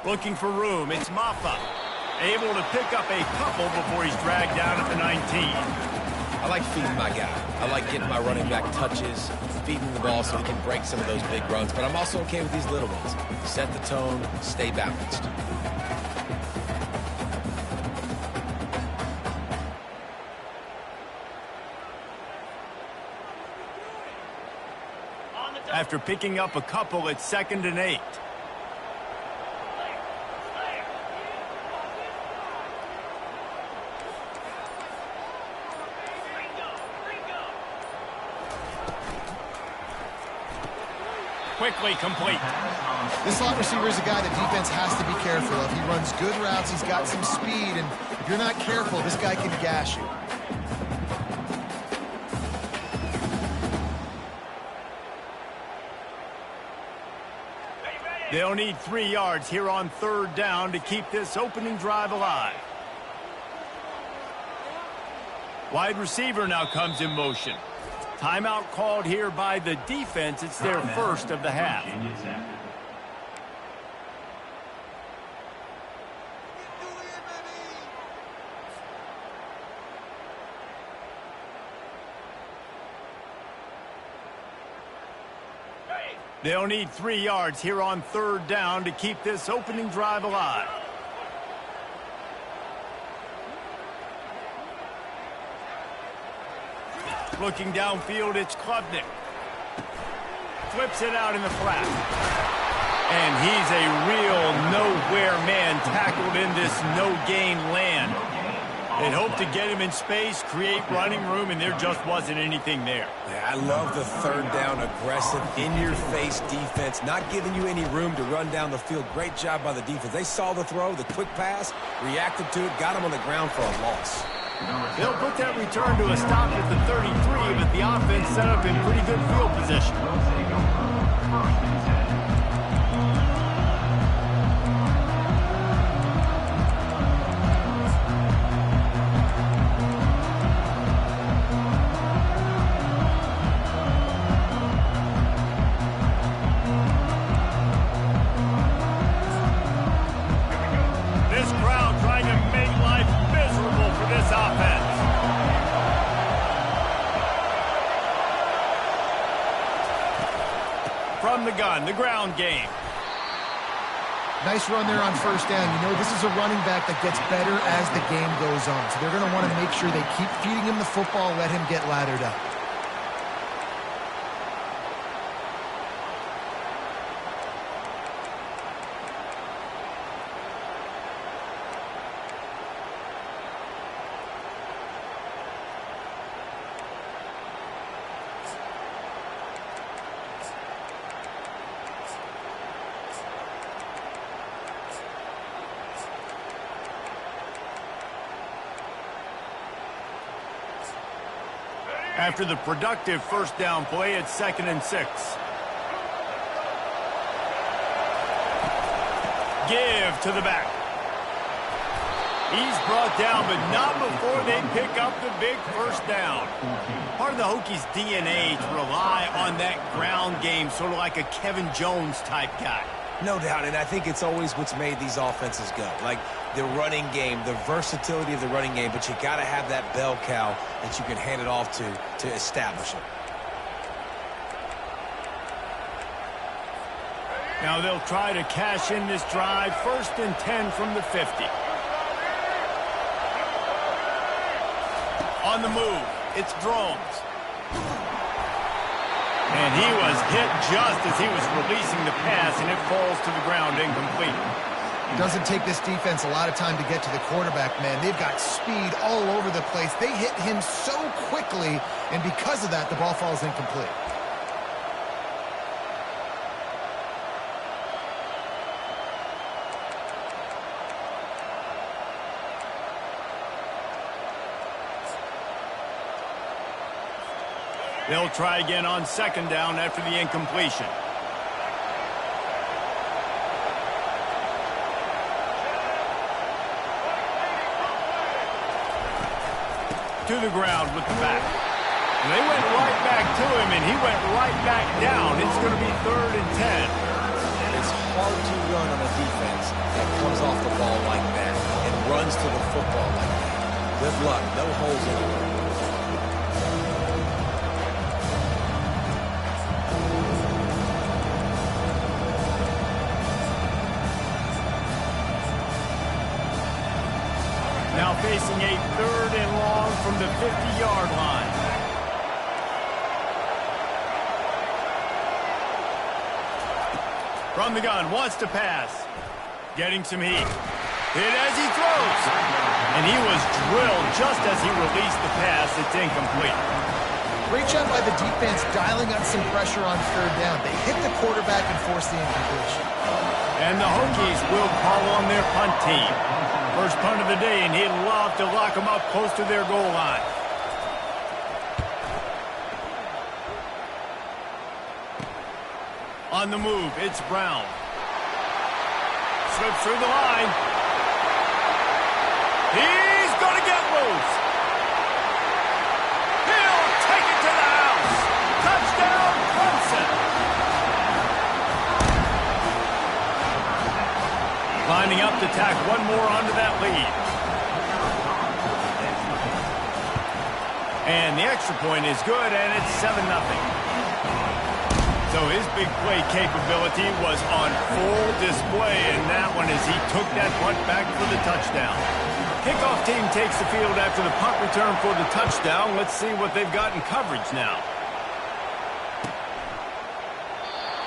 Looking for room, it's Maffa. Able to pick up a couple before he's dragged down at the 19. I like feeding my guy. I like getting my running back touches, feeding the ball so he can break some of those big runs. But I'm also okay with these little ones. Set the tone, stay balanced. After picking up a couple, it's 2nd and 8. Quickly complete. This slot receiver is a guy the defense has to be careful of. He runs good routes, he's got some speed, and if you're not careful, this guy can gash you. They'll need 3 yards here on 3rd down to keep this opening drive alive. Wide receiver now comes in motion. Timeout called here by the defense. It's their first of the half. They'll need 3 yards here on 3rd down to keep this opening drive alive. Looking downfield, it's Klubnik. Flips it out in the flat. And he's a real nowhere man tackled in this no-gain land. They'd hoped to get him in space, create running room, and there just wasn't anything there. Yeah, I love the 3rd down aggressive, in-your-face defense, not giving you any room to run down the field. Great job by the defense. They saw the throw, the quick pass, reacted to it, got him on the ground for a loss. They'll put that return to a stop at the 33, but the offense set up in pretty good field position. From the gun, the ground game. Nice run there on 1st down. You know, this is a running back that gets better as the game goes on. So they're going to want to make sure they keep feeding him the football, let him get laddered up. After the productive 1st down play, it's 2nd and 6. Give to the back. He's brought down, but not before they pick up the big 1st down. Part of the Hokies' DNA to rely on that ground game, sort of like a Kevin Jones type guy. No doubt, and I think it's always what's made these offenses go. Like the running game, the versatility of the running game, but you got to have that bell cow that you can hand it off to establish it. Now they'll try to cash in this drive. 1st and 10 from the 50. On the move, it's Drones. And he was hit just as he was releasing the pass, and it falls to the ground incomplete. It doesn't take this defense a lot of time to get to the quarterback, man. They've got speed all over the place. They hit him so quickly, and because of that, the ball falls incomplete. They'll try again on 2nd down after the incompletion. To the ground with the back. And they went right back to him, and he went right back down. It's going to be 3rd and 10. It's hard to run on a defense that comes off the ball like that and runs to the football like that. Good luck. No holes anywhere. Now facing a 3rd and long from the 50-yard line. From the gun, wants to pass. Getting some heat. Hit as he throws. And he was drilled just as he released the pass. It's incomplete. Great job by the defense dialing up some pressure on 3rd down. They hit the quarterback and forced the incompletion. And the Hokies will call on their punt team. First punt of the day, and he'd love to lock them up close to their goal line. On the move, it's Brown. Slips through the line. He's going to get loose. He'll take it to the house. Touchdown, Clemson. Lining up to tack one more onto that lead. And the extra point is good, and it's 7-0. So his big play capability was on full display in that one as he took that punt back for the touchdown. Kickoff team takes the field after the punt return for the touchdown. Let's see what they've got in coverage now.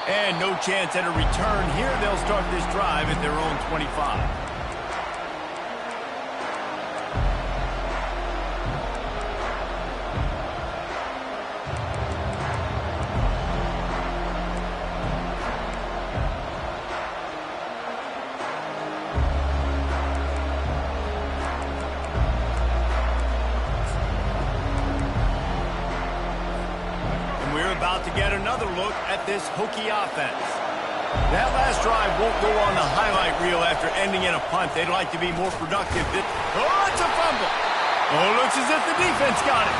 And no chance at a return here. They'll start this drive at their own 25. About to get another look at this Hokie offense. That last drive won't go on the highlight reel after ending in a punt. They'd like to be more productive. Oh, it's a fumble. Oh, it looks as if the defense got it.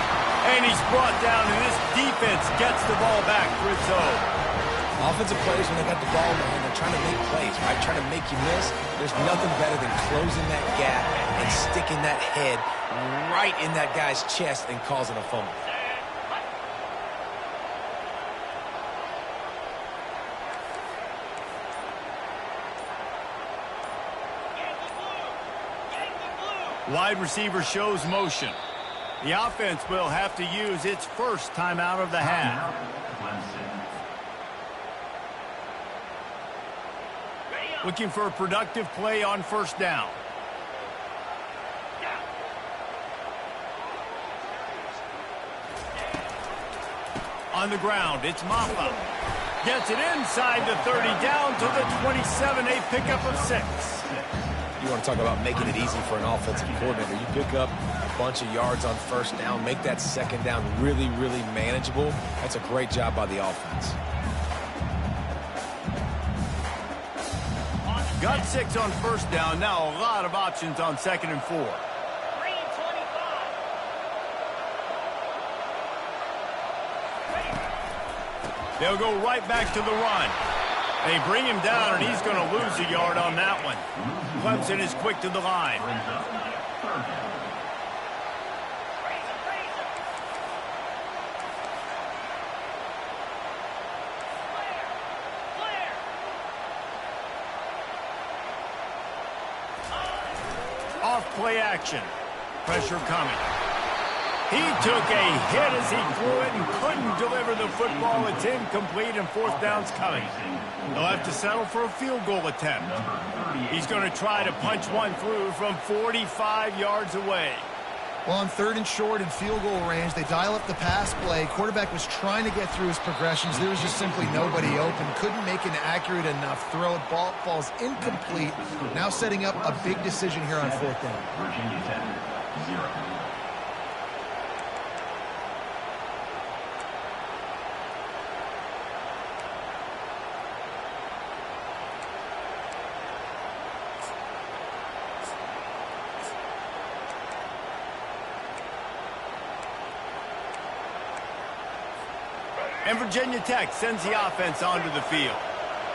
And he's brought down, and this defense gets the ball back for its own. Offensive players, when they got the ball in their hand, they're trying to make plays, right? Trying to make you miss. There's nothing better than closing that gap and sticking that head right in that guy's chest and causing a fumble. Wide receiver shows motion. The offense will have to use its first timeout of the half. Looking for a productive play on 1st down. On the ground, it's Maffa. Gets it inside the 30, down to the 27, a pickup of 6. You want to talk about making it easy for an offensive coordinator. You pick up a bunch of yards on 1st down, make that 2nd down really, really manageable. That's a great job by the offense. Got 6 on 1st down. Now a lot of options on 2nd and 4. They'll go right back to the run. They bring him down, and he's going to lose a yard on that one. Clemson is quick to the line. Off play action. Pressure coming. He took a hit as he threw it and couldn't deliver the football. It's incomplete, and 4th down's coming. They'll have to settle for a field goal attempt. He's going to try to punch one through from 45 yards away. Well, on 3rd and short and field goal range, they dial up the pass play. Quarterback was trying to get through his progressions. There was just simply nobody open. Couldn't make an accurate enough throw. Ball falls incomplete. Now setting up a big decision here on 4th down. And Virginia Tech sends the offense onto the field.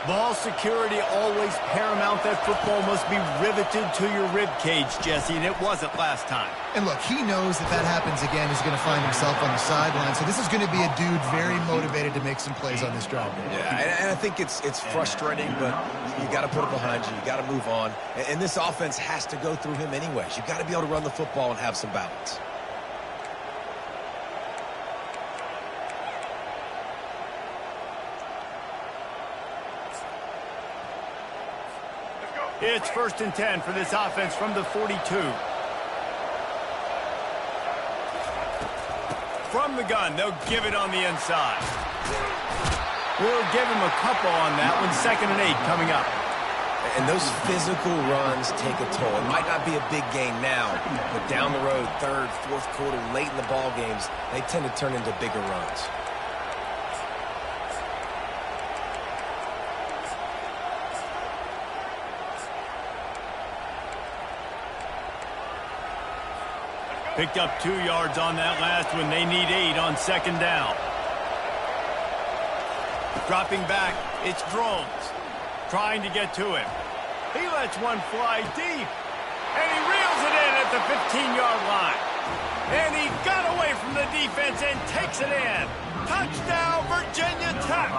Ball security always paramount. That football must be riveted to your rib cage, Jesse, and it wasn't last time. And look, he knows if that happens again, he's going to find himself on the sideline. So this is going to be a dude very motivated to make some plays on this drive. Yeah, and I think it's frustrating, but you got to put it behind you. You got to move on. And this offense has to go through him anyways. You got to be able to run the football and have some balance. It's 1st and 10 for this offense from the 42. From the gun, they'll give it on the inside. We'll give him a couple on that one. 2nd and 8 coming up. And those physical runs take a toll. It might not be a big game now, but down the road, 3rd, 4th quarter, late in the ball games, they tend to turn into bigger runs. Picked up 2 yards on that last one. They need 8 on 2nd down. Dropping back, it's Drones. Trying to get to him. He lets one fly deep. And he reels it in at the 15-yard line. And he got away from the defense and takes it in. Touchdown, Virginia Tech.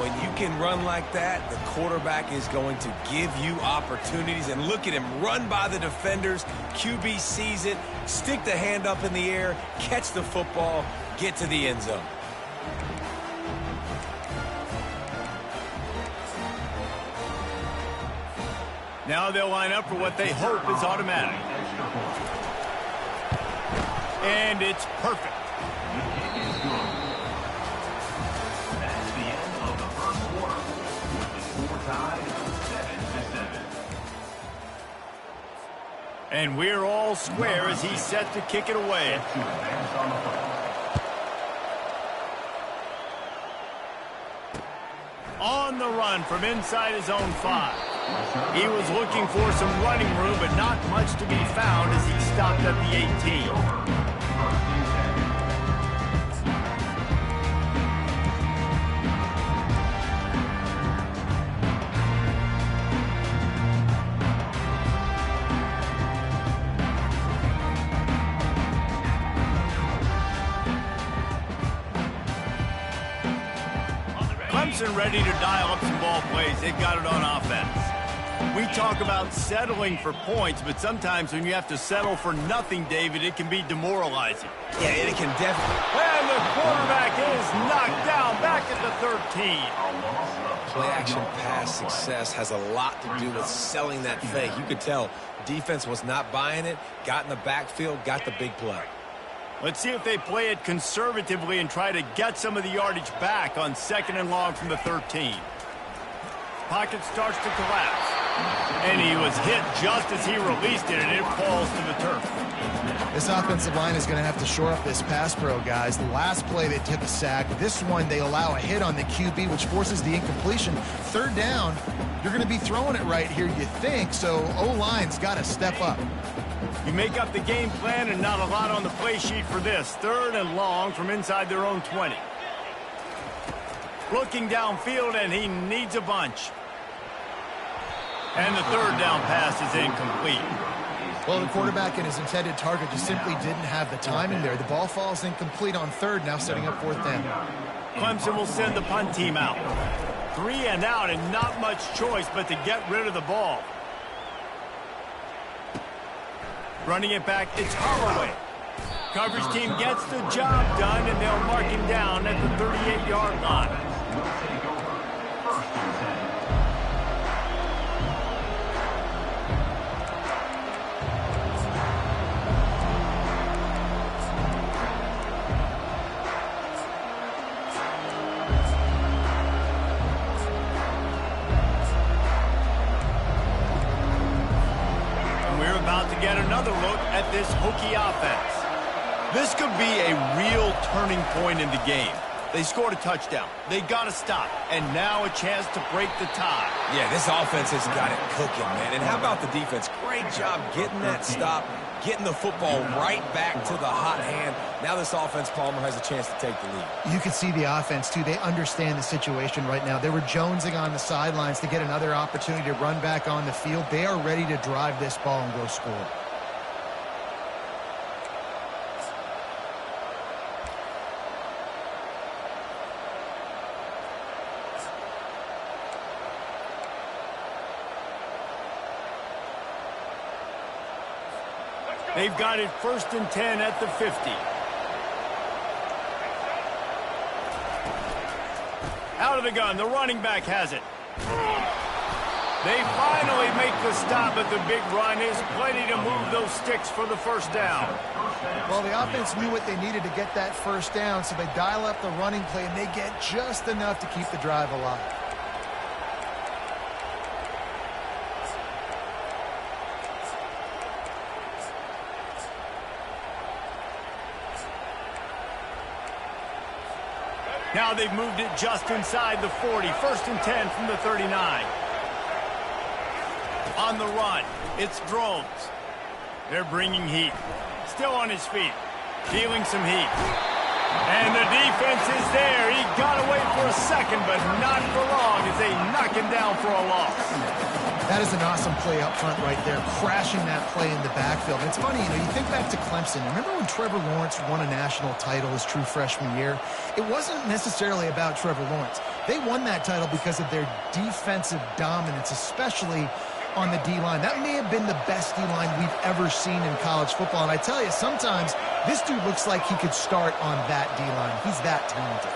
When you can run like that, the quarterback is going to give you opportunities. And look at him run by the defenders. QB sees it, stick the hand up in the air, catch the football, get to the end zone. Now they'll line up for what they hope is automatic. And it's perfect. And we're all square as he's set to kick it away. On the run from inside his own 5. He was looking for some running room, but not much to be found as he stopped at the 18. Clemson ready to dial up some ball plays. They've got it on offense. We talk about settling for points, but sometimes when you have to settle for nothing, David, it can be demoralizing. Yeah, it can definitely. And the quarterback is knocked down back at the 13. Play-action pass success has a lot to do with selling that fake. You could tell defense was not buying it, got in the backfield, got the big play. Let's see if they play it conservatively and try to get some of the yardage back on 2nd and long from the 13. Pocket starts to collapse. And he was hit just as he released it, and it falls to the turf. This offensive line is going to have to shore up this pass pro, guys. The last play they took a sack. This one they allow a hit on the QB, which forces the incompletion. 3rd down, you're going to be throwing it right here, you think, so O-line's got to step up. You make up the game plan and not a lot on the play sheet for this. 3rd and long from inside their own 20. Looking downfield, and he needs a bunch. And the 3rd down pass is incomplete. Well, the quarterback and his intended target just simply didn't have the timing there. The ball falls incomplete on 3rd, now setting up 4th down. Clemson will send the punt team out. 3 and out, and not much choice but to get rid of the ball. Running it back, it's Holloway. Coverage team gets the job done, and they'll mark him down at the 38-yard line. Get another look at this Hokie offense. This could be a real turning point in the game. They scored a touchdown. They got to stop. And now a chance to break the tie. Yeah, this offense has got it cooking, man. And how about the defense? Great job getting that stop, getting the football right back to the hot hand. Now this offense, Palmer, has a chance to take the lead. You can see the offense, too. They understand the situation right now. They were jonesing on the sidelines to get another opportunity to run back on the field. They are ready to drive this ball and go score. They've got it 1st and 10 at the 50. Out of the gun, the running back has it. They finally make the stop, but the big run is plenty to move those sticks for the first down. Well, the offense knew what they needed to get that first down, so they dial up the running play, and they get just enough to keep the drive alive. Now they've moved it just inside the 40. 1st and 10 from the 39. On the run, it's Drones. They're bringing heat. Still on his feet. Feeling some heat. And the defense is there. He got away for a second, but not for long as they knock him down for a loss. That is an awesome play up front right there, crashing that play in the backfield. And it's funny, you think back to Clemson. Remember when Trevor Lawrence won a national title his true freshman year? It wasn't necessarily about Trevor Lawrence. They won that title because of their defensive dominance, especially on the D-line. That may have been the best D-line we've ever seen in college football. And I tell you, sometimes this dude looks like he could start on that D-line. He's that talented.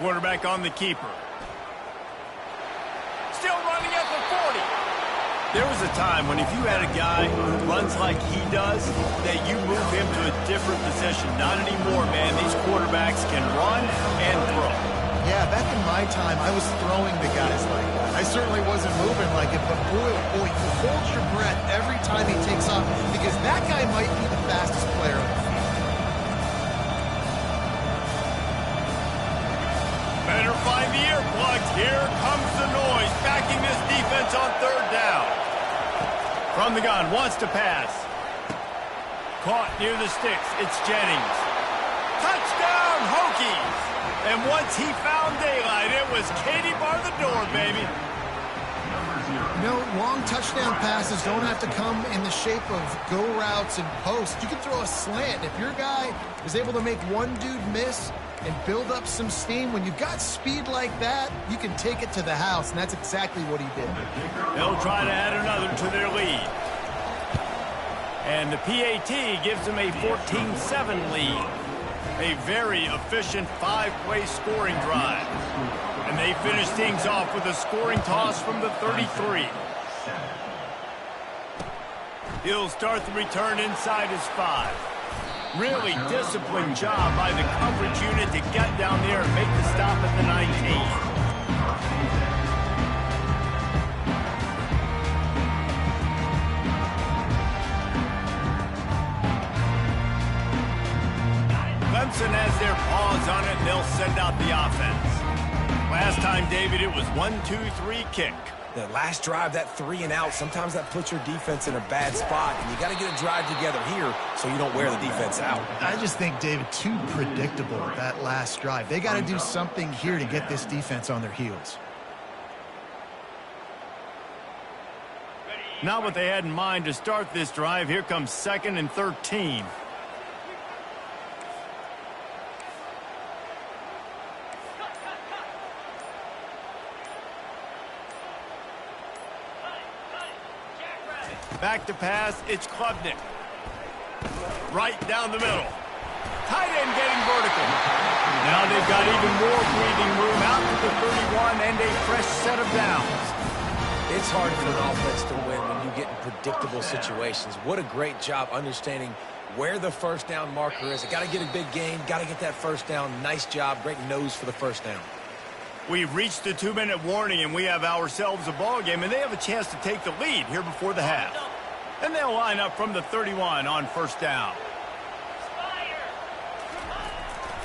Quarterback on the keeper. Still running at the 40. There was a time when if you had a guy who runs like he does, that you move him to a different position. Not anymore, man. These quarterbacks can run and throw. Yeah, back in my time, I was throwing the guys like that. I certainly wasn't moving like it, but boy, oh boy, you hold your breath every time he takes off because that guy might be the fastest player on the field. Better find the earplugs. Here comes the noise, backing this defense on 3rd down. From the gun, wants to pass. Caught near the sticks. It's Jennings. Touchdown, Hokies! And once he found daylight, it was Katie bar the door, baby. Long touchdown passes don't have to come in the shape of go routes and posts. You can throw a slant. If your guy is able to make one dude miss and build up some steam, when you've got speed like that, you can take it to the house, and that's exactly what he did. They'll try to add another to their lead. And the PAT gives them a 14-7 lead. A very efficient 5-play scoring drive. And they finish things off with a scoring toss from the 33. He'll start the return inside his 5. Really disciplined job by the coverage unit to get down there and make the stop at the 19. Clemson has their paws on it, and they'll send out the offense. Last time, David, it was 1-2-3 kick. The last drive, that 3 and out, sometimes that puts your defense in a bad spot, and you got to get a drive together here so you don't wear the defense out. I just think, David, too predictable that last drive. They got to do something here to get this defense on their heels. Not what they had in mind to start this drive. Here comes 2nd and 13. Back to pass, it's Klubnik. Right down the middle. Tight end getting vertical. Now they've got even more breathing room out to the 31 and a fresh set of downs. It's hard for an offense to win when you get in predictable situations. What a great job understanding where the first down marker is. Got to get a big gain, got to get that first down. Nice job, great nose for the first down. We've reached the 2-minute warning, and we have ourselves a ball game, and they have a chance to take the lead here before the half. And they'll line up from the 31 on first down.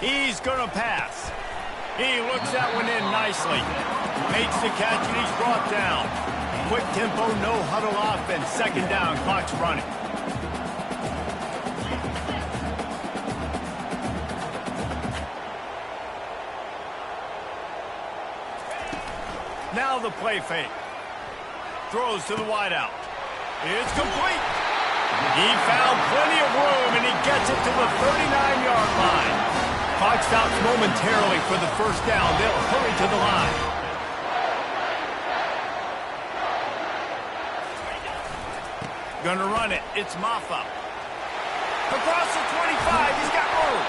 He's going to pass. He looks that one in nicely. Makes the catch, and he's brought down. Quick tempo, no huddle offense. Second down, clock's running. Now the play fake. Throws to the wideout. It's complete. He found plenty of room, and he gets it to the 39-yard line. Clock stops momentarily for the first down. They'll hurry to the line. Gonna run it. It's Maffa. Across the 25. He's got room.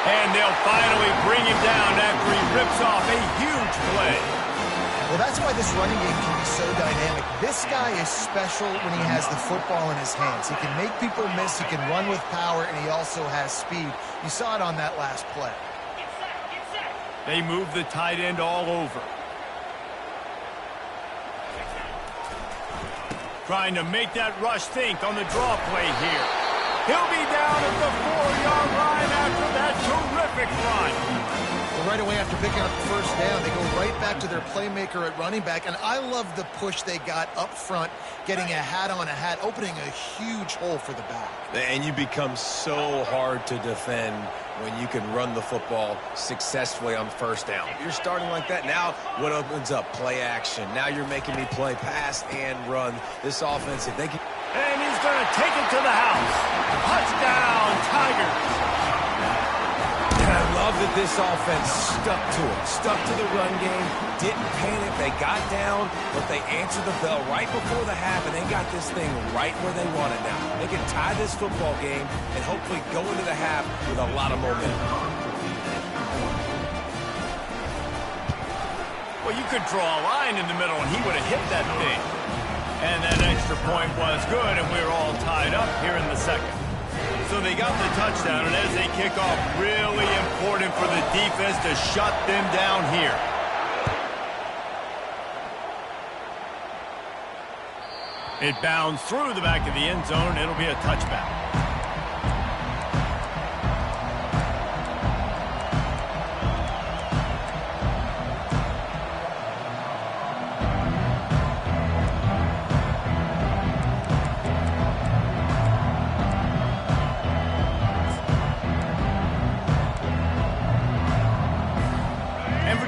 And they'll finally bring him down after he rips off a huge play. Well, that's why this running game can be so dynamic. This guy is special when he has the football in his hands. He can make people miss, he can run with power, and he also has speed. You saw it on that last play. They move the tight end all over. Trying to make that rush think on the draw play here. He'll be down at the 4-yard line after that terrific run. Right away after picking up the first down, they go right back to their playmaker at running back, and I love the push they got up front, getting a hat on a hat, opening a huge hole for the back. And you become so hard to defend when you can run the football successfully on first down. You're starting like that. Now what opens up? Play action. Now you're making me play pass and run. This offense, if they can... And he's going to take it to the house. Touchdown, Tigers. And I love that this offense stuck to it, stuck to the run game, didn't panic. They got down, but they answered the bell right before the half, and they got this thing right where they want it now. They can tie this football game and hopefully go into the half with a lot of momentum. Well, you could draw a line in the middle, and he would have hit that thing. And that extra point was good, and we're all tied up here in the second. So they got the touchdown, and as they kick off, really important for the defense to shut them down here. It bounds through the back of the end zone. It'll be a touchback.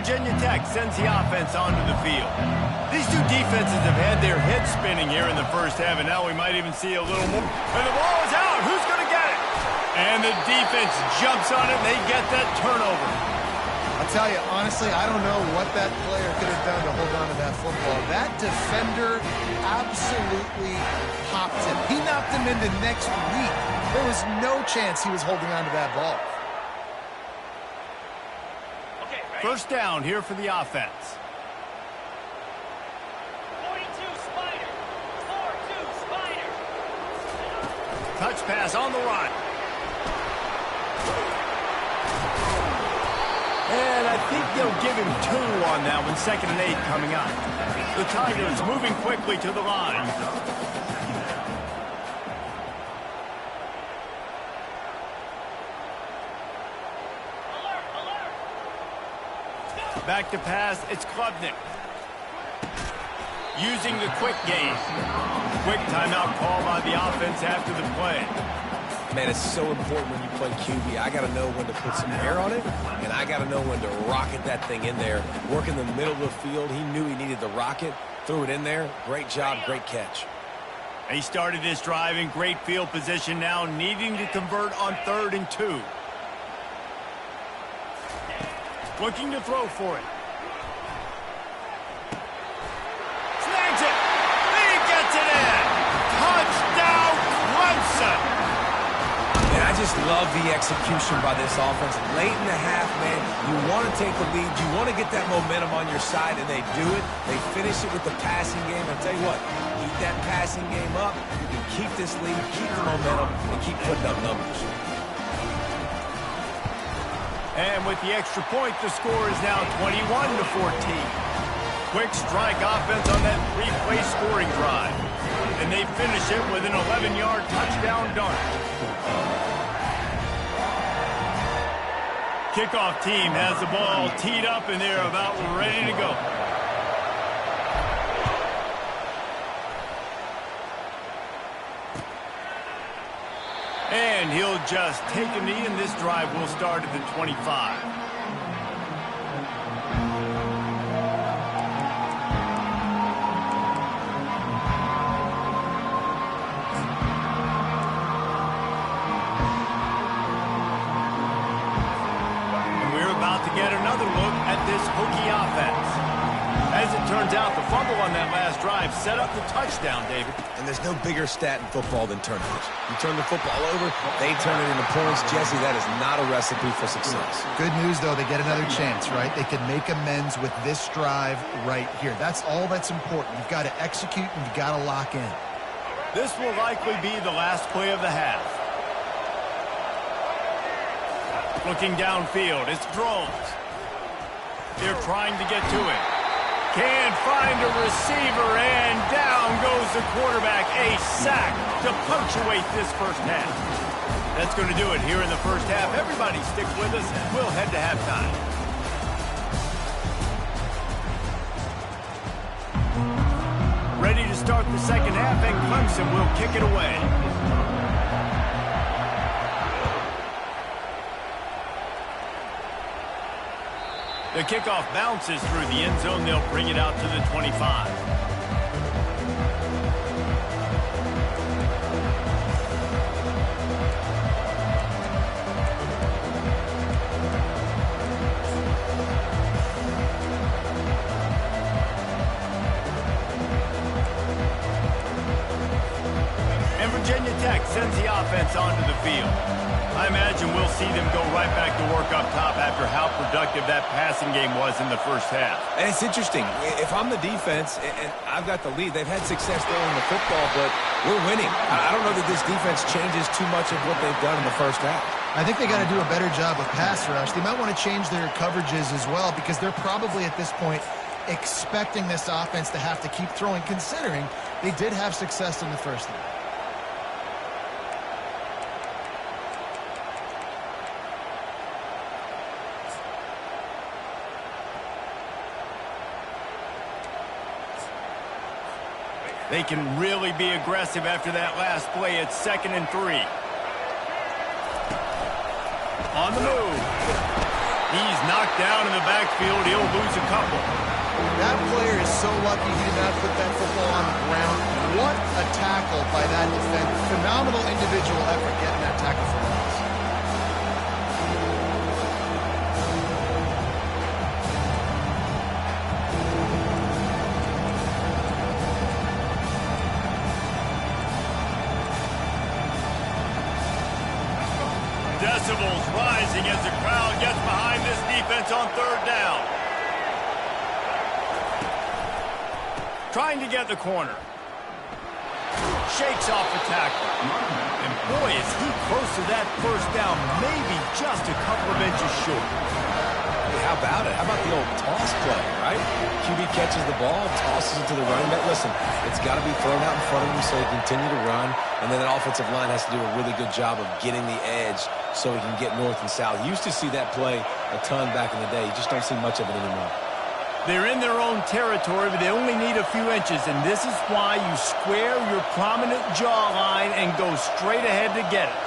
Virginia Tech sends the offense onto the field. These two defenses have had their heads spinning here in the first half, and now we might even see a little more. And the ball is out. Who's going to get it? And the defense jumps on it, and they get that turnover. I'll tell you, honestly, I don't know what that player could have done to hold on to that football. That defender absolutely popped him. He knocked him into next week. There was no chance he was holding on to that ball. First down here for the offense. 42 Spider. 4-2 Spider. Touch pass on the run. And I think they'll give him 2 on that one. 2nd and 8 coming up. The Tigers moving quickly to the line. Back to pass, it's Klubnik. Using the quick game. Quick timeout call by the offense after the play. Man, it's so important when you play QB. I got to know when to put some air on it, and I got to know when to rocket that thing in there. Work in the middle of the field. He knew he needed the rocket. Threw it in there. Great job, great catch. He started this drive in great field position now, needing to convert on 3rd and 2. Looking to throw for it. Snags it. He gets it in. Touchdown, Clemson. Man, I just love the execution by this offense. Late in the half, man, you want to take the lead. You want to get that momentum on your side, and they do it. They finish it with the passing game. I tell you what, keep that passing game up. You can keep this lead, keep the momentum, and keep putting up numbers. And with the extra point, the score is now 21-14. Quick strike offense on that 3-play scoring drive. and they finish it with an 11-yard touchdown dart. Kickoff team has the ball teed up, and they're about ready to go. And he'll just take a knee, and this drive will start at the 25. And we're about to get another look at this Hokie offense. As it turns out, the fumble on that last drive set up the touchdown, David. And there's no bigger stat in football than turnovers. You turn the football over, they turn it into points. Jesse, that is not a recipe for success. Good news, though, they get another chance, right? They can make amends with this drive right here. That's all that's important. You've got to execute, and you've got to lock in. This will likely be the last play of the half. Looking downfield, it's Drones. They're trying to get to it. Can't find a receiver, and down goes the quarterback. A sack to punctuate this first half. That's going to do it here in the first half. Everybody stick with us, and we'll head to halftime. Ready to start the second half, and Clemson will kick it away. The kickoff bounces through the end zone. They'll bring it out to the 25. And Virginia Tech sends the offense onto the field. I imagine we'll see them go right back to work up top after how productive that passing game was in the first half. And it's interesting. If I'm the defense and I've got the lead, they've had success throwing the football, but we're winning. I don't know that this defense changes too much of what they've done in the first half. I think they got to do a better job of pass rush. They might want to change their coverages as well, because they're probably at this point expecting this offense to have to keep throwing, considering they did have success in the first half. They can really be aggressive after that last play. It's 2nd and 3. On the move. He's knocked down in the backfield. He'll lose a couple. That player is so lucky he did not put that football on the ground. What a tackle by that defender. Phenomenal individual effort getting that tackle for loss. Decibels rising as the crowd gets behind this defense on 3rd down. Trying to get the corner. Shakes off the tackle. And boy, is he close to that first down. Maybe just a couple of inches short. Hey, how about it? How about the old toss play, right? QB catches the ball, tosses it to the running back. Listen, it's got to be thrown out in front of him so he can continue to run. And then that offensive line has to do a really good job of getting the edge so he can get north and south. You used to see that play a ton back in the day. You just don't see much of it anymore. They're in their own territory, but they only need a few inches, and this is why you square your prominent jawline and go straight ahead to get it.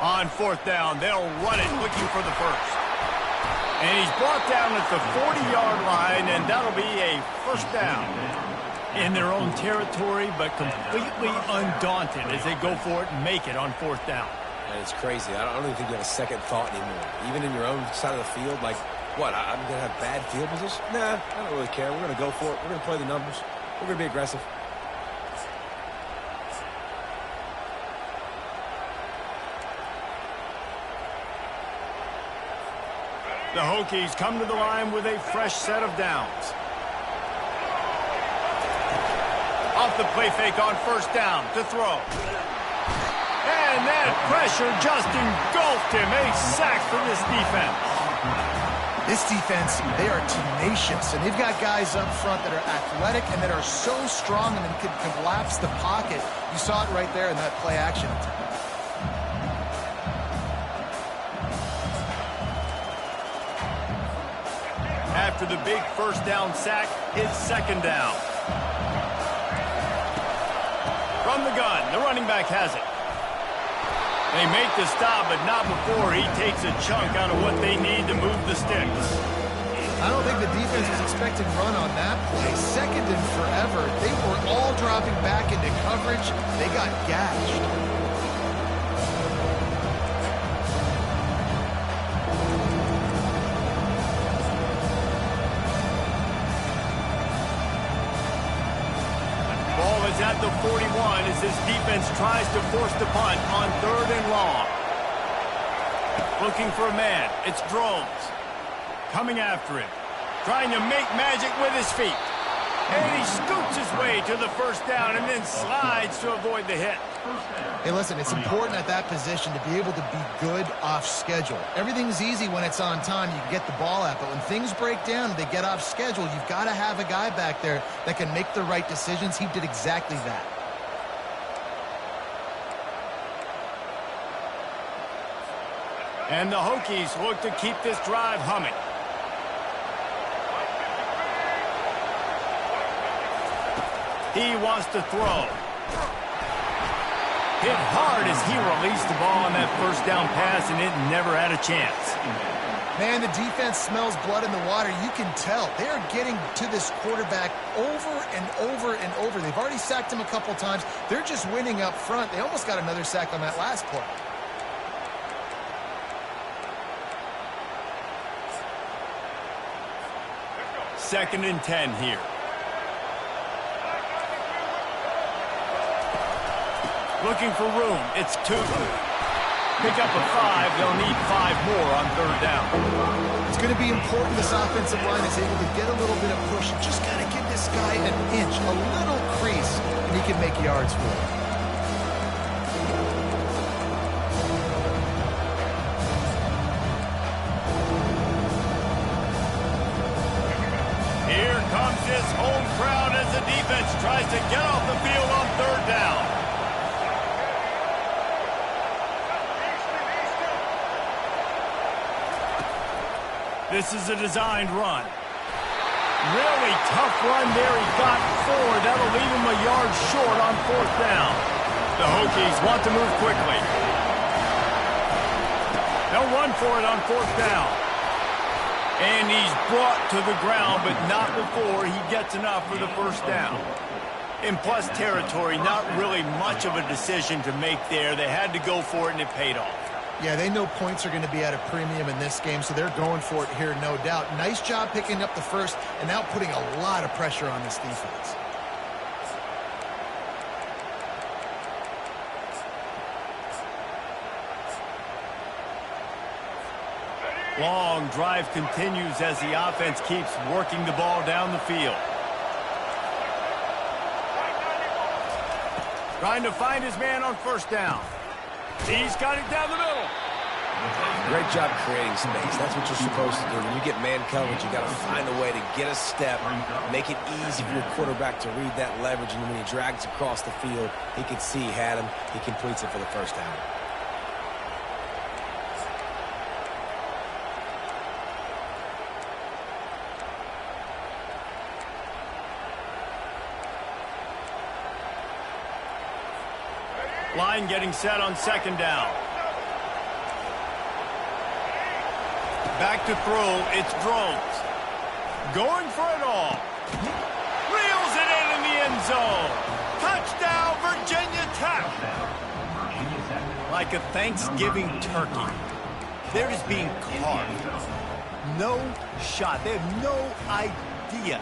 On 4th down, they'll run it looking for the first. And he's brought down at the 40-yard line, and that'll be a first down. In their own territory, but completely undaunted as they go for it and make it on 4th down. And it's crazy. I don't even think you have a second thought anymore. Even in your own side of the field, like, what, I'm going to have bad field position? Nah, I don't really care. We're going to go for it. We're going to play the numbers. We're going to be aggressive. The Hokies come to the line with a fresh set of downs. Off the play fake on 1st down to throw. And that pressure just engulfed him. A sack for this defense. This defense, they are tenacious, and they've got guys up front that are athletic and that are so strong and can collapse the pocket. You saw it right there in that play action attempt. After the big first down sack, it's second down. From the gun, the running back has it. They make the stop, but not before he takes a chunk out of what they need to move the sticks. I don't think the defense was expecting run on that play. Second and forever. They were all dropping back into coverage. They got gashed. At the 41 as this defense tries to force the punt on 3rd and long. Looking for a man. It's Drones. Coming after him. Trying to make magic with his feet. And he scoots his way to the first down and then slides to avoid the hit. Hey, listen, it's important at that position to be able to be good off schedule. Everything's easy when it's on time. You can get the ball out. But when things break down and they get off schedule, you've got to have a guy back there that can make the right decisions. He did exactly that. And the Hokies look to keep this drive humming. He wants to throw. Hit hard as he released the ball on that first down pass, and it never had a chance. Man, the defense smells blood in the water. You can tell. They are getting to this quarterback over and over and over. They've already sacked him a couple times. They're just winning up front. They almost got another sack on that last play. Second and 10 here. Looking for room. It's 2. Pick up a 5. They'll need 5 more on 3rd down. It's going to be important this offensive line is able to get a little bit of push. Just got to give this guy an inch, a little crease, and he can make yards for it. Here comes this home crowd as the defense tries to get off the field on 3rd down. This is a designed run. Really tough run there. He got 4. That'll leave him a yard short on 4th down. The Hokies want to move quickly. They'll run for it on 4th down. And he's brought to the ground, but not before he gets enough for the first down. In plus territory, not really much of a decision to make there. They had to go for it, and it paid off. Yeah, they know points are going to be at a premium in this game, so they're going for it here, no doubt. Nice job picking up the first and now putting a lot of pressure on this defense. Long drive continues as the offense keeps working the ball down the field. Trying to find his man on 1st down. He's got it down the middle. Great job creating space. That's what you're supposed to do. When you get man coverage, you got to find a way to get a step, make it easy for your quarterback to read that leverage, and when he drags across the field, he can see he had him. He completes it for the first down. Line getting set on 2nd down. Back to throw. It's Drones. Going for it all. Reels it in the end zone. Touchdown, Virginia Tech. Like a Thanksgiving turkey. They're just being carved. No shot. They have no idea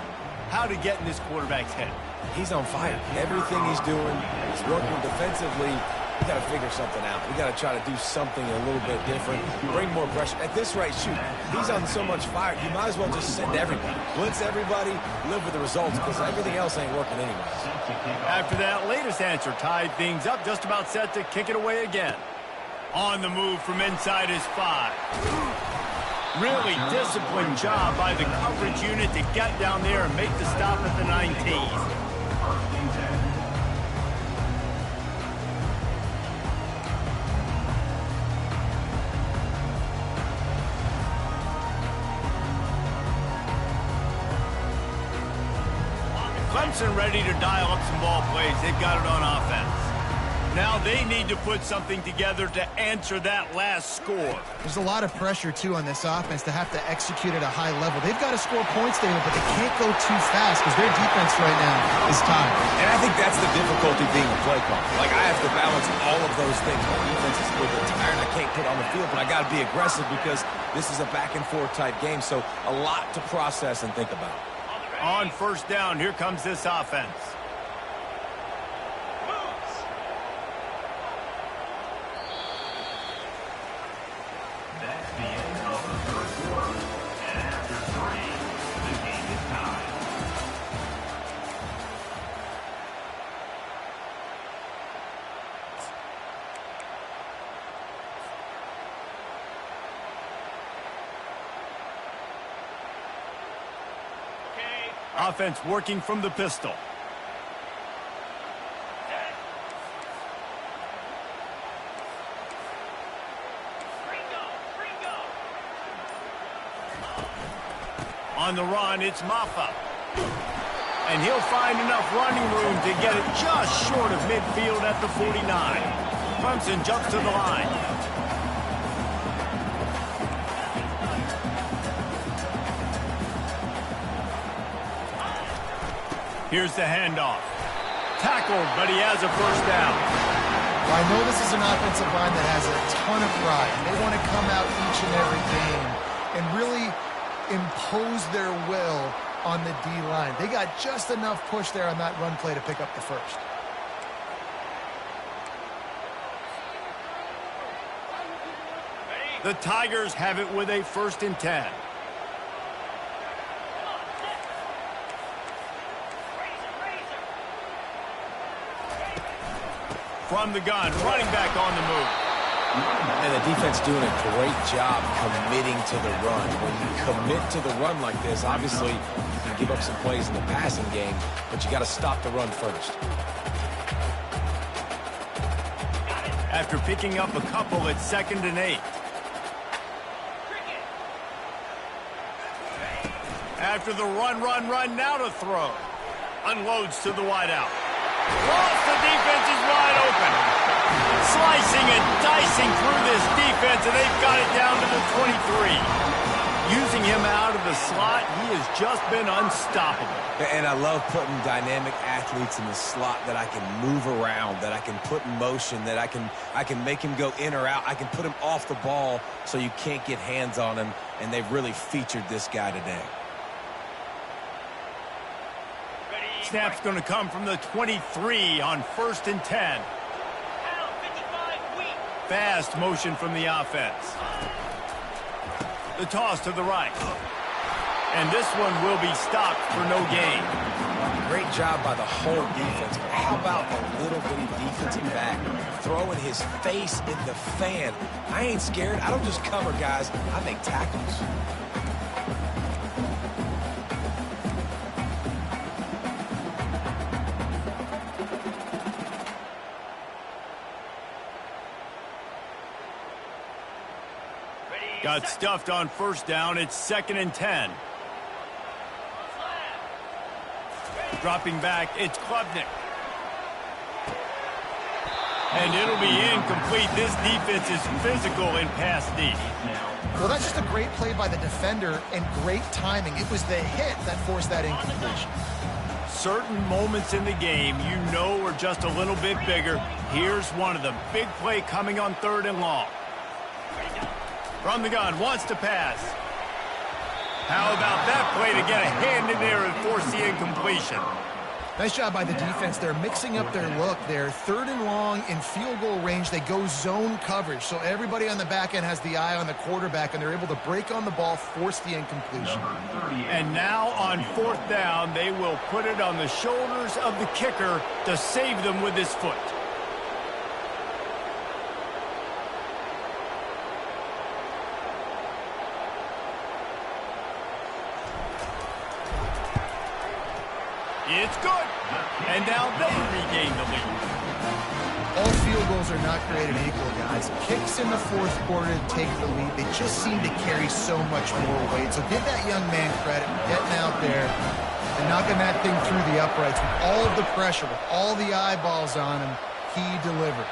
how to get in this quarterback's head. He's on fire. Everything he's doing, he's working defensively. We got to figure something out. We got to try to do something a little bit different. Bring more pressure. At this rate, shoot, he's on so much fire. You might as well just send everybody. Blitz everybody, live with the results, because everything else ain't working anyways. After that latest answer tied things up, just about set to kick it away again. On the move from inside his 5. Really disciplined job by the coverage unit to get down there and make the stop at the 19. Clemson ready to dial up some ball plays. They've got it on offense. Now they need to put something together to answer that last score. There's a lot of pressure, too, on this offense to have to execute at a high level. They've got to score points, David, but they can't go too fast because their defense right now is tired. And I think that's the difficulty being a play caller. Like, I have to balance all of those things. My defense is a little bit tired. I can't put on the field, but I got to be aggressive because this is a back-and-forth type game, so a lot to process and think about. On first down, here comes this offense. That's the end of the first quarter. And after 3, the game is tied. Offense working from the pistol. On the run, it's Maffa. And he'll find enough running room to get it just short of midfield at the 49. Clemson jumps to the line. Here's the handoff. Tackled, but he has a first down. Well, I know this is an offensive line that has a ton of pride. They want to come out each and every game and really impose their will on the D-line. They got just enough push there on that run play to pick up the first. The Tigers have it with a 1st and 10. From the gun, running back on the move. And the defense doing a great job committing to the run. When you commit to the run like this, obviously you can give up some plays in the passing game, but you got to stop the run first. After picking up a couple at 2nd and 8. After the run, now to throw. Unloads to the wideout. Lost, the defense is wide open. Slicing and dicing through this defense, and they've got it down to the 23. Using him out of the slot, he has just been unstoppable. And I love putting dynamic athletes in the slot that I can move around, that I can put in motion, that I can make him go in or out. I can put him off the ball so you can't get hands on him, and they've really featured this guy today. Snap's going to come from the 23 on 1st and 10. Fast motion from the offense. The toss to the right. And this one will be stopped for no gain. Great job by the whole defense. But how about the little bitty defensive back throwing his face in the fan? I ain't scared. I don't just cover guys. I make tackles. Got stuffed on 1st down. It's 2nd and 10. Dropping back, it's Klubnik. And it'll be incomplete. This defense is physical in pass D. Well, that's just a great play by the defender and great timing. It was the hit that forced that incompletion. Certain moments in the game you know are just a little bit bigger. Here's one of them. Big play coming on 3rd and long. From the gun, wants to pass. How about that play to get a hand in there and force the incompletion? Nice job by the defense. They're mixing up their look. They're 3rd and long in field goal range. They go zone coverage. So everybody on the back end has the eye on the quarterback, and they're able to break on the ball, force the incompletion. And now on 4th down, they will put it on the shoulders of the kicker to save them with his foot. It's good. And now they regain the lead. All field goals are not created equal, guys. Kicks in the fourth quarter to take the lead. They just seem to carry so much more weight. So give that young man credit for getting out there and knocking that thing through the uprights with all of the pressure, with all the eyeballs on him. He delivered.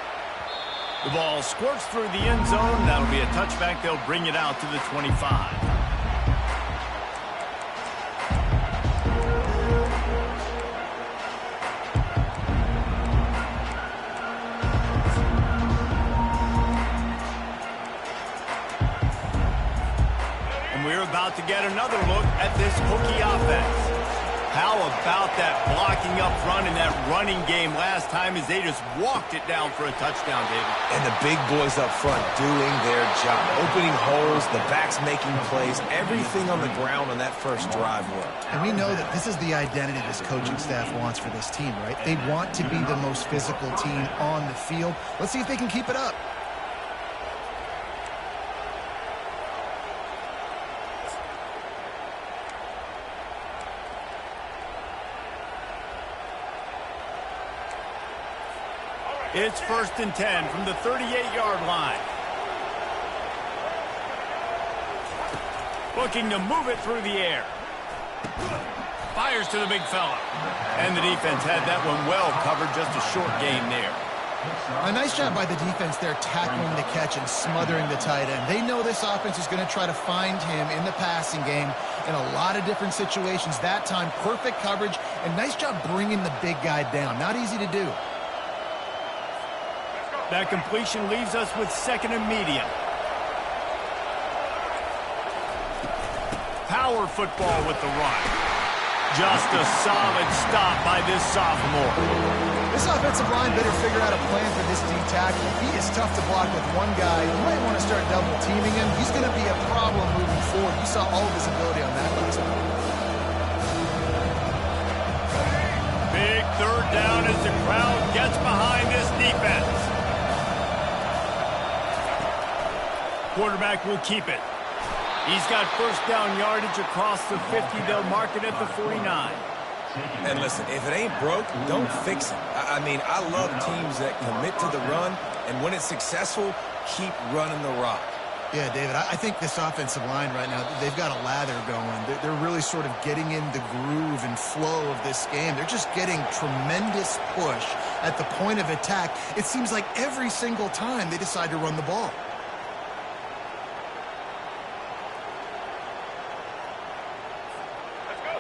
The ball squirts through the end zone. That'll be a touchback. They'll bring it out to the 25. We're about to get another look at this Hokie offense. How about that blocking up front and that running game last time as they just walked it down for a touchdown, David? And the big boys up front doing their job. Opening holes, the backs making plays, everything on the ground on that first drive worked. And we know that this is the identity this coaching staff wants for this team, right? They want to be the most physical team on the field. Let's see if they can keep it up. It's 1st and 10 from the 38-yard line. Looking to move it through the air. Fires to the big fella. And the defense had that one well covered, just a short gain there. A nice job by the defense there, tackling the catch and smothering the tight end. They know this offense is going to try to find him in the passing game in a lot of different situations. That time, perfect coverage, and nice job bringing the big guy down. Not easy to do. That completion leaves us with 2nd and medium. Power football with the run. Just a solid stop by this sophomore. This offensive line better figure out a plan for this D tackle. He is tough to block with one guy. You might want to start double teaming him. He's going to be a problem moving forward. You saw all of his ability on that last one. Big 3rd down as the crowd gets behind this defense. Quarterback will keep it. He's got 1st down yardage across the 50. They'll mark it at the 49. And listen, if it ain't broke, don't fix it. I mean, I love teams that commit to the run, and when it's successful, keep running the rock. Yeah, David, I think this offensive line right now, they've got a lather going. They're really sort of getting in the groove and flow of this game. They're just getting tremendous push at the point of attack. It seems like every single time they decide to run the ball.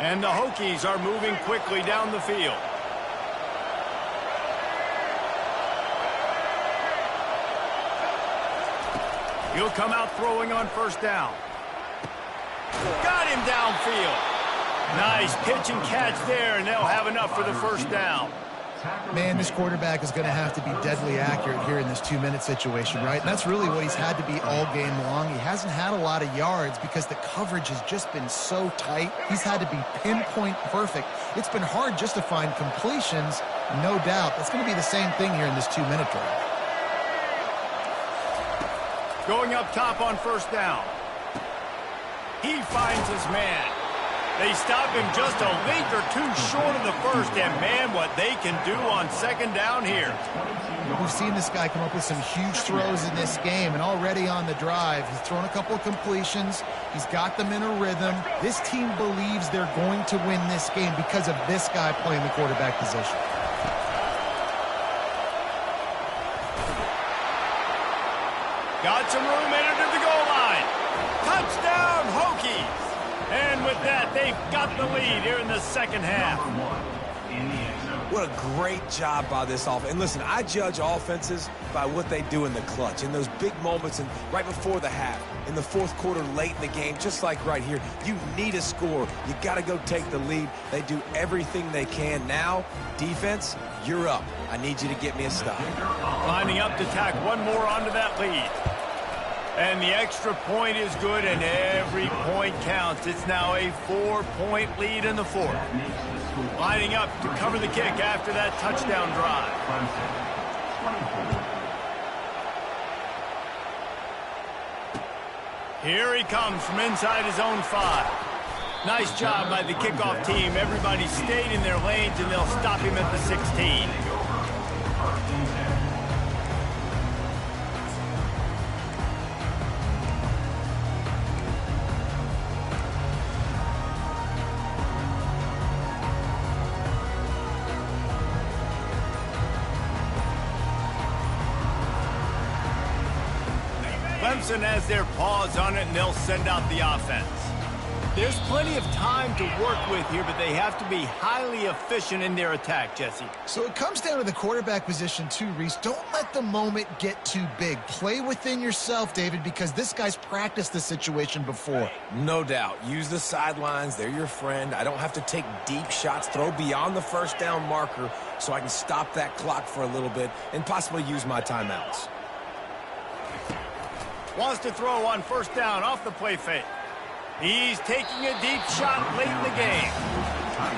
And the Hokies are moving quickly down the field. He'll come out throwing on 1st down. Got him downfield. Nice pitch and catch there, and they'll have enough for the 1st down. Man, this quarterback is going to have to be deadly accurate here in this 2-minute situation, right? And that's really what he's had to be all game long. He hasn't had a lot of yards because the coverage has just been so tight. He's had to be pinpoint perfect. It's been hard just to find completions, no doubt. That's going to be the same thing here in this 2-minute drive. Going up top on 1st down. He finds his man. They stop him just a length or two short of the 1st, and man, what they can do on 2nd down here. We've seen this guy come up with some huge throws in this game, and already on the drive, he's thrown a couple of completions. He's got them in a rhythm. This team believes they're going to win this game because of this guy playing the quarterback position. Got some room in to the goal line. Touchdown, Hokies! And with that, they've got the lead here in the 2nd half. What a great job by this offense. And listen, I judge offenses by what they do in the clutch, in those big moments and right before the half, in the 4th quarter, late in the game, just like right here. You need a score. You got to go take the lead. They do everything they can. Now, defense, you're up. I need you to get me a stop. Lining up to tack one more onto that lead. And the extra point is good, and every point counts. It's now a 4-point lead in the 4th. Lining up to cover the kick after that touchdown drive. Here he comes from inside his own 5. Nice job by the kickoff team. Everybody stayed in their lanes, and they'll stop him at the 16. Clemson has their paws on it, and they'll send out the offense. There's plenty of time to work with here, but they have to be highly efficient in their attack, Jesse. So it comes down to the quarterback position too, Reese. Don't let the moment get too big. Play within yourself, David, because this guy's practiced the situation before. No doubt. Use the sidelines. They're your friend. I don't have to take deep shots. Throw beyond the first down marker so I can stop that clock for a little bit and possibly use my timeouts. Wants to throw on first down off the play fake. He's taking a deep shot late in the game.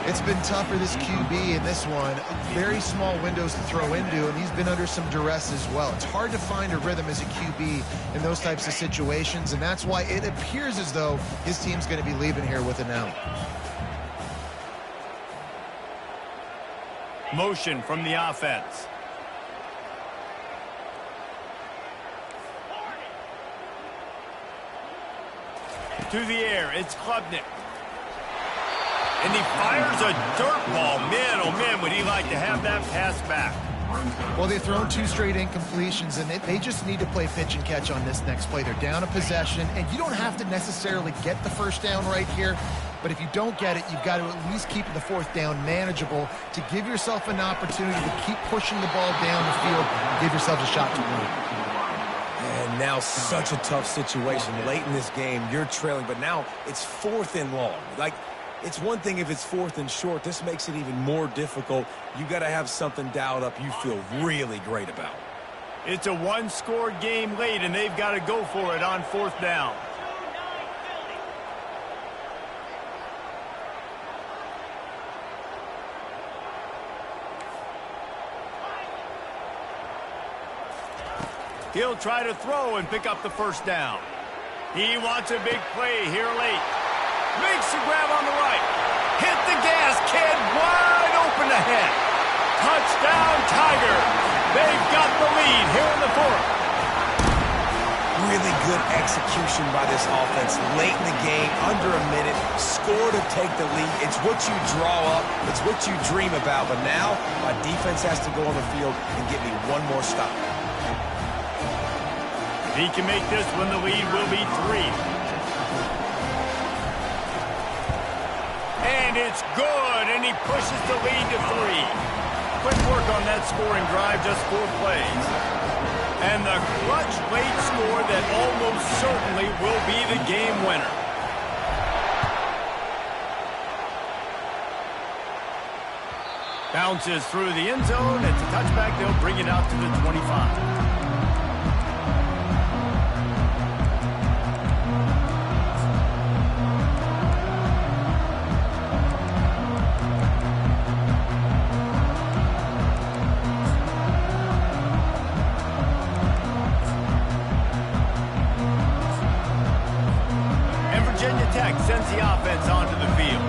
It's been tough for this QB in this one. Very small windows to throw into, and he's been under some duress as well. It's hard to find a rhythm as a QB in those types of situations, and that's why it appears as though his team's going to be leaving here with an out. Motion from the offense. To the air, it's Klubnik. And he fires a dirt ball. Man, oh man, would he like to have that pass back. Well, they've thrown 2 straight incompletions, and they just need to play pitch and catch on this next play. They're down a possession, and you don't have to necessarily get the first down right here, but if you don't get it, you've got to at least keep the 4th down manageable to give yourself an opportunity to keep pushing the ball down the field and give yourself a shot to win. And now such a tough situation. Late in this game, you're trailing, but now it's 4th and long. Like, it's one thing if it's 4th and short. This makes it even more difficult. You got to have something dialed up you feel really great about. It's a one-score game late, and they've got to go for it on 4th down. He'll try to throw and pick up the first down. He wants a big play here late. Makes the grab on the right. Hit the gas, kid. Wide open ahead. Touchdown, Tiger. They've got the lead here in the 4th. Really good execution by this offense. Late in the game, under a minute, score to take the lead. It's what you draw up. It's what you dream about. But now, my defense has to go on the field and get me one more stop. If he can make this one, the lead will be 3. And it's good, and he pushes the lead to 3. Quick work on that scoring drive, just 4 plays. And the clutch late score that almost certainly will be the game winner. Bounces through the end zone. It's a touchback. They'll bring it out to the 25. Tech sends the offense onto the field.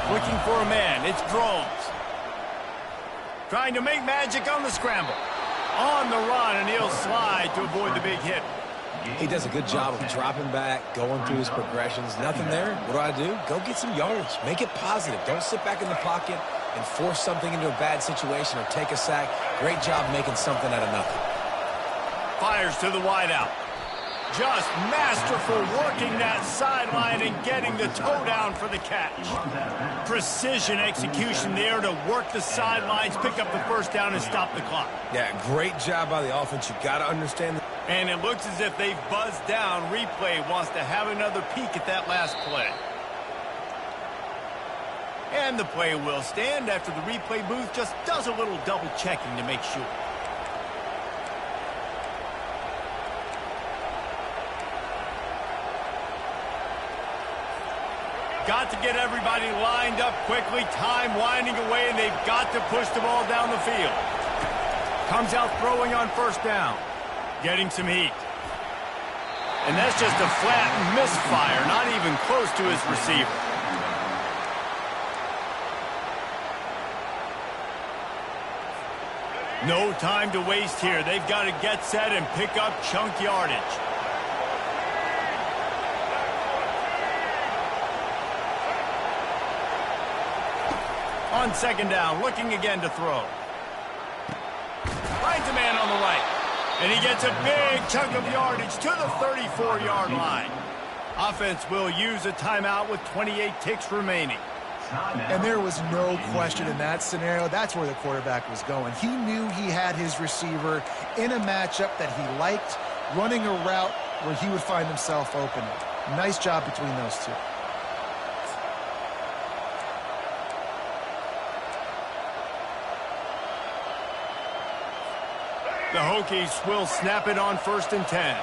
Looking for a man. It's Groves. Trying to make magic on the scramble. On the run, and he'll slide to avoid the big hit. He does a good job of dropping back, going through his progressions. Nothing there. What do? Go get some yards. Make it positive. Don't sit back in the pocket and force something into a bad situation or take a sack. Great job making something out of nothing. Fires to the wideout. Just masterful working that sideline and getting the toe down for the catch. Precision execution there to work the sidelines, pick up the first down, and stop the clock. Yeah, great job by the offense. You got to understand. And it looks as if they've buzzed down. Replay wants to have another peek at that last play. And the play will stand after the replay booth just does a little double checking to make sure. Got to get everybody lined up quickly. Time winding away, and they've got to push the ball down the field. Comes out throwing on first down. Getting some heat. And that's just a flat misfire, not even close to his receiver. No time to waste here. They've got to get set and pick up chunk yardage. On second down, looking again to throw. Finds a man on the right. And he gets a big chunk of yardage to the 34-yard line. Offense will use a timeout with 28 ticks remaining. And there was no question in that scenario. That's where the quarterback was going. He knew he had his receiver in a matchup that he liked, running a route where he would find himself open. Nice job between those two. The Hokies will snap it on 1st and 10.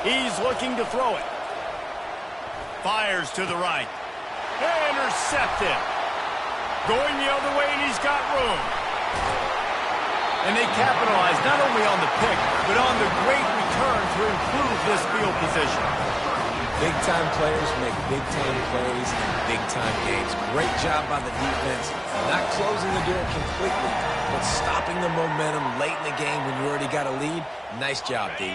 He's looking to throw it. Fires to the right. Intercepted. Going the other way, and he's got room. And they capitalize not only on the pick, but on the great return to improve this field position. Big-time players make big-time plays in big-time games. Great job by the defense. Not closing the door completely, but stopping the momentum late in the game when you already got a lead. Nice job, D.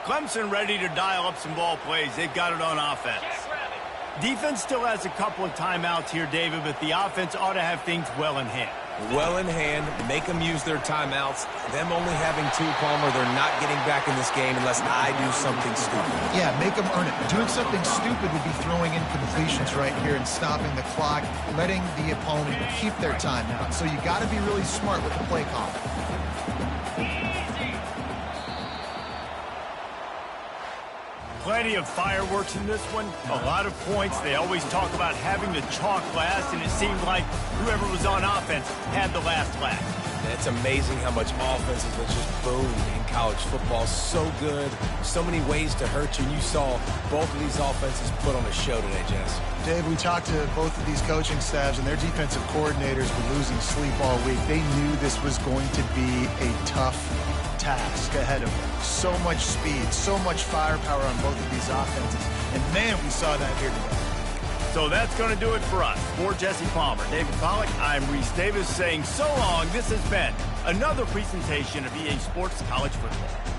Clemson ready to dial up some ball plays. They've got it on offense. Defense still has a couple of timeouts here, David, but the offense ought to have things well in hand. Well in hand, make them use their timeouts. Them only having 2, Palmer, they're not getting back in this game unless I do something stupid. Yeah, make them earn it. Doing something stupid would be throwing incompletions right here and stopping the clock, letting the opponent keep their timeout. So you got to be really smart with the play call. Plenty of fireworks in this one. A lot of points. They always talk about having the chalk last, and it seemed like whoever was on offense had the last laugh. It's amazing how much offenses have just boomed in college football. So good. So many ways to hurt you. You saw both of these offenses put on a show today, Jess. Dave, we talked to both of these coaching staffs, and their defensive coordinators were losing sleep all week. They knew this was going to be a tough task ahead of them. So much speed, so much firepower on both of these offenses. And, man, we saw that here today. So that's going to do it for us. For Jesse Palmer, David Pollack, I'm Reese Davis saying so long. This has been another presentation of EA Sports College Football.